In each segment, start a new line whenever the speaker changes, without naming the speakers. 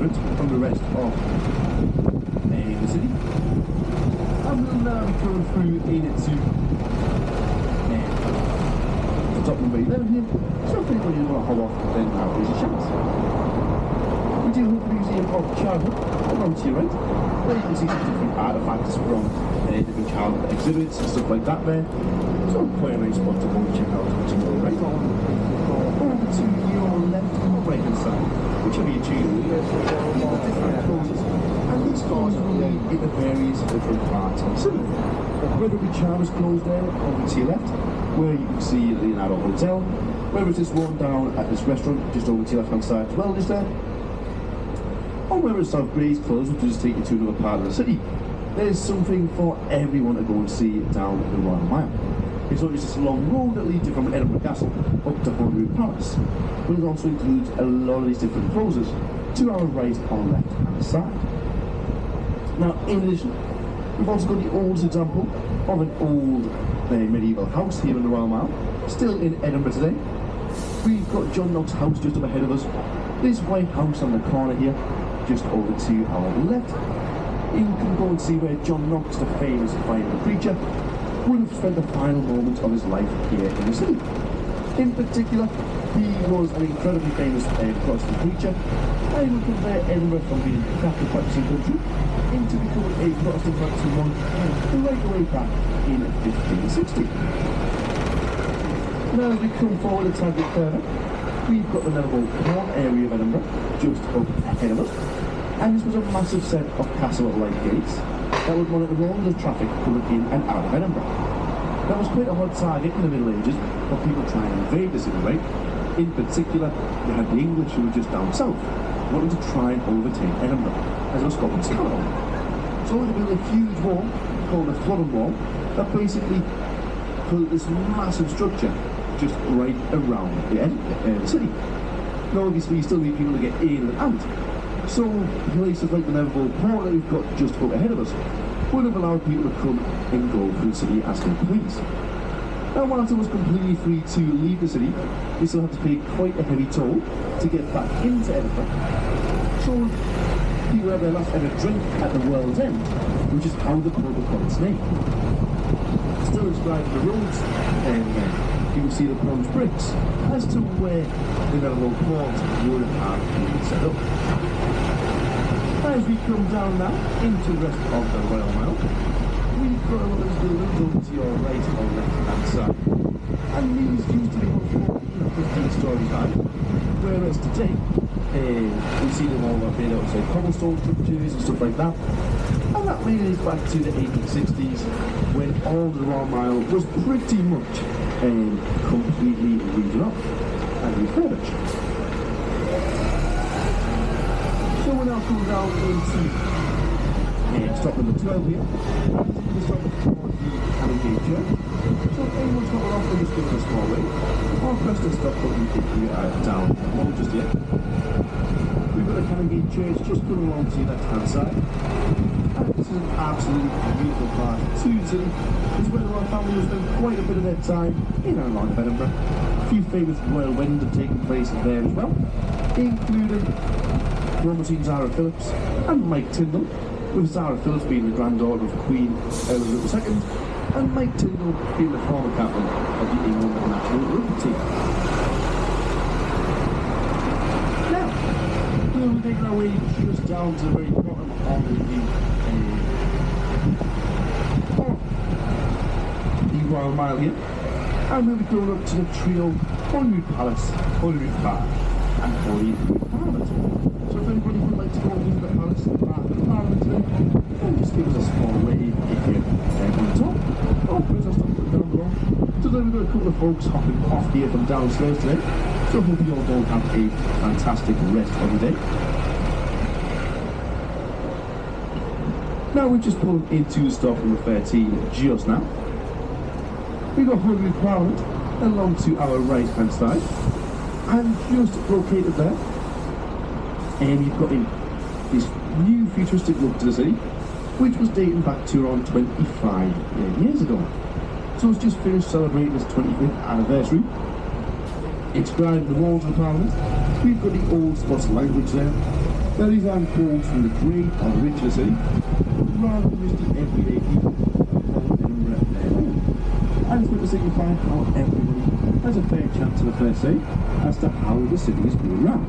different from the rest of the city. And we'll now be going through into the top number 11 here. So if anybody want to hold off, then now there's a chance. We do have the Museum of Childhood along to your right, where you can see some different artefacts from different childhood exhibits and stuff like that there. So quite a nice spot to go and check out to your right. Over to your left or right hand side, whichever you choose. These are different closes, and these stores will lead into various different parts of the city. Whether it be Chalmers closed there, over to your left, where you can see the Leonardo Hotel, whether it's this one down at this restaurant just over to your left hand side as well, just there. Or whether it's South Gray's closed, which will just take you to another part of the city. There's something for everyone to go and see down the Royal Mile. It's not just this long road that leads you from Edinburgh Castle up to Holyrood Palace, but it also includes a lot of these different closes to our right or left hand side. Now, in addition, we've also got the oldest example of an old medieval house here in the Royal Mile, still in Edinburgh today. We've got John Knox's house just up ahead of us, this white house on the corner here, just over to our left. You can go and see where John Knox, the famous final preacher, would have spent the final moments of his life here in the city. In particular, he was an incredibly famous Protestant preacher, and he would convert Edinburgh from being a Catholic practicing country into becoming a Protestant practicing one right away back in 1560. Now as we come forward a tad bit further, we've got the Neville Court area of Edinburgh just up ahead of us, and this was a massive set of castle-like gates that would monitor all the traffic coming in and out of Edinburgh. That was quite a hard target in the Middle Ages for people trying to invade the city, right? In particular, you had the English who were just down south, wanting to try and overtake Edinburgh as it was Scotland's capital. So they built a huge wall called the Flodden Wall that basically built this massive structure just right around the city. Now obviously you still need people to get in and out, so places like the Neville Port that we've got just up ahead of us would have allowed people to come and go through the city as they please. Now whilst it was completely free to leave the city, you still had to pay quite a heavy toll to get back into Edinburgh. So people had their last ever drink at the World's End, which is how the pub got its name. Still inscribed in the roads, and you can see the bronze bricks as to where the Neville Port would have been set up. As we come down now into the rest of the Royal Mile, we've got a lot of these buildings over to your right or left hand side, and these used to be about 15 stories high, whereas today we see them all made out of say cobblestone structures and stuff like that, and that really is back to the 1860s when all the Royal Mile was pretty much completely redone up and refurbished. So we're now coming down into stop number 12 here. We stop for the Cannon Gate Church. So if anyone's not off, then just give us a small way. Or press the stop button if you are down along just yet. We've got the Cannon Gate Church just coming along to your left hand side. And this is an absolutely beautiful part to the city. It's where the royal family will spend quite a bit of their time in and around Edinburgh. A few famous royal weddings have taken place there as well, including Royal Zara Phillips and Mike Tyndall, with Zara Phillips being the granddaughter of Queen Elizabeth II, and Mike Tyndall being the former captain of the England national rugby team. Now, we'll be making our way just down to the very bottom of the Royal Mile here, and we'll be going up to the trio Holyrood Palace, Holyrood Park, and Holyrood Parliament. So if anybody would like to go and visit the palace and Parliament today, then just give us a small wave if you're on the top. Oh, please I'll stop it down below. So then we've got a couple of folks hopping off here from downstairs today. So I hope you all don't have a fantastic rest of the day. Now we've just pulled into stop number 13 just now. We've got Holyrood Parliament along to our right hand side, and just located there, and you've got this new futuristic look to the city, which was dating back to around 25 years ago. So it's just finished celebrating its 25th anniversary. Inscribed in the walls of the Parliament, we've got the old Scots language there, Now these aren't quotes from the great or rich of the city, but rather than just the everyday people of Edinburgh there. And it's meant to signify how everybody has a fair chance of a fair say as to how the city is being run.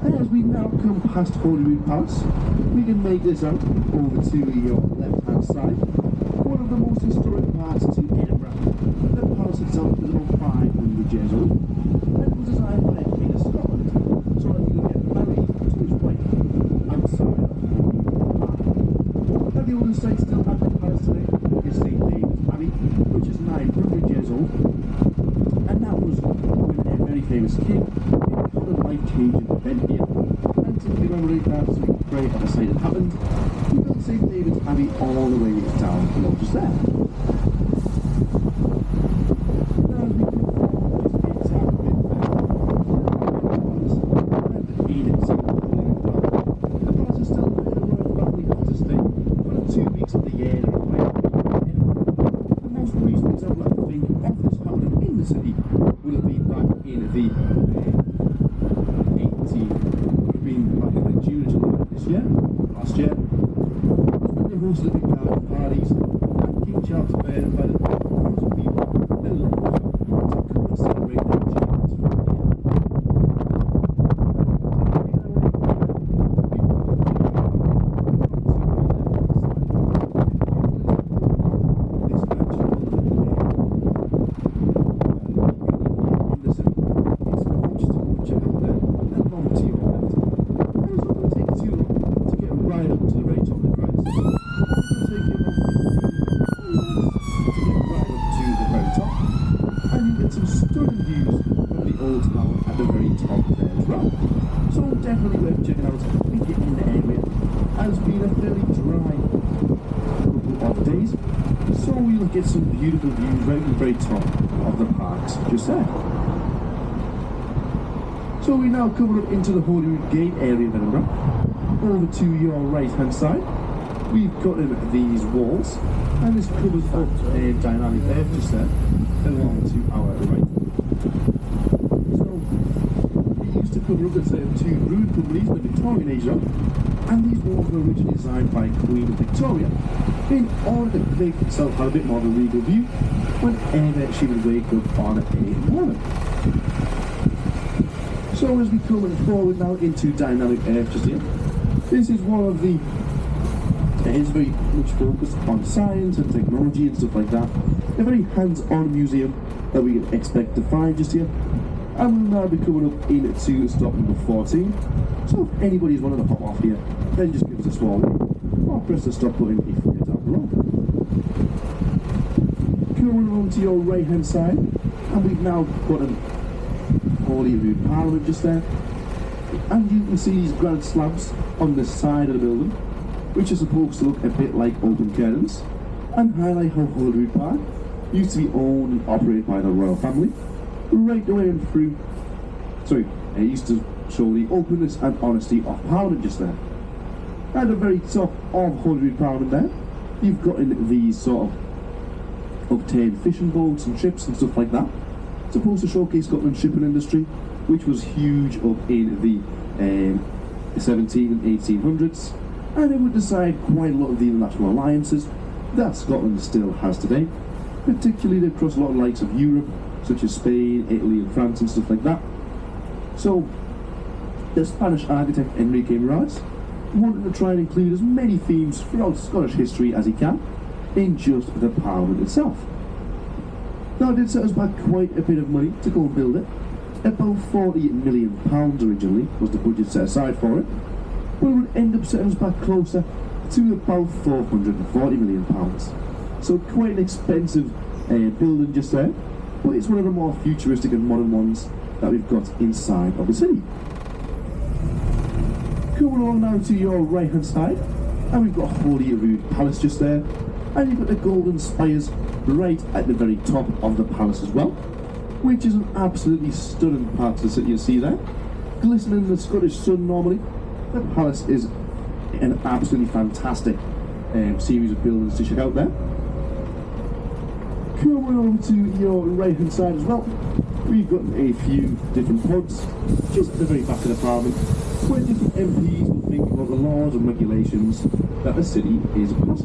And as we now come past Holyrood Palace, we can make this out over to your left-hand side. One of the most historic parts to Edinburgh. The palace itself is about 500 years old, and it was designed by a king of Scotland, so that he could get married to his wife outside of Holyrood Park. Now the oldest site still at the palace today is St. David's Abbey, which is 900 years old, and that was when a very famous king had a life-changing event here. And to commemorate that, so we can pray at the site that happened, we built St. David's Abbey all the way down below just there. Now as we come forward just a bit the Edith St. Holyrood Park, the palace is still where the royal family has to stay for the 2 weeks of the year they're away. The most recent example I think of this happening in the city would have been back in the June or July this year, last year, when they hosted big garden parties and King Charles Fair invited thousands of people in London to come and celebrate their achievements for the year. Definitely worth checking out if you're in the area. And it's been a fairly dry couple of days, so we'll get some beautiful views right at the very top of the parks just there. So we now come up into the Holyrood Gate area of Edinburgh. Over to your right hand side, we've got in these walls, and this covers up a dynamic there just there, along to our right. Cover up the two brewing companies in the Victorian age though, and these walls were originally designed by Queen Victoria in order to make herself have a bit more of a regal view whenever she would wake up on a morning. So as we come forward now into dynamic earth just here, this is one of the, it is very much focused on science and technology and stuff like that. A very hands-on museum that we can expect to find just here. And we'll now be coming up into stop number 14. So if anybody's wanting to hop off here, then just give us a small wave or press the stop button if you're down below. Coming along to your right hand side, and we've now got a Holyrood Parliament just there. And you can see these granite slabs on the side of the building, which are supposed to look a bit like open curtains, and highlight how Holyrood Park used to be owned and operated by the royal family. Right the way and through, it used to show the openness and honesty of Parliament just there. At the very top of Holyrood Parliament there, you've got in these sort of obtained fishing boats and ships and stuff like that. Supposed to showcase Scotland's shipping industry, which was huge up in the 17 and 1800s, and it would decide quite a lot of the international alliances that Scotland still has today, particularly across a lot of likes of Europe, such as Spain, Italy and France and stuff like that. So the Spanish architect Enrique Miralles wanted to try and include as many themes throughout Scottish history as he can in just the Parliament itself. Now it did set us back quite a bit of money to go and build it. About £40 million originally was the budget set aside for it, but it would end up setting us back closer to about £440 million. So quite an expensive building just there. But it's one of the more futuristic and modern ones that we've got inside of the city. Coming along now to your right hand side, and we've got Holyrood Palace just there, and you've got the golden spires right at the very top of the palace as well, which is an absolutely stunning part of the city you see there. Glistening in the Scottish sun normally, the palace is an absolutely fantastic series of buildings to check out there. Coming over to your right hand side as well, we've got a few different pods just at the very back of the Parliament where different MPs will think about the laws and regulations that the city is passing.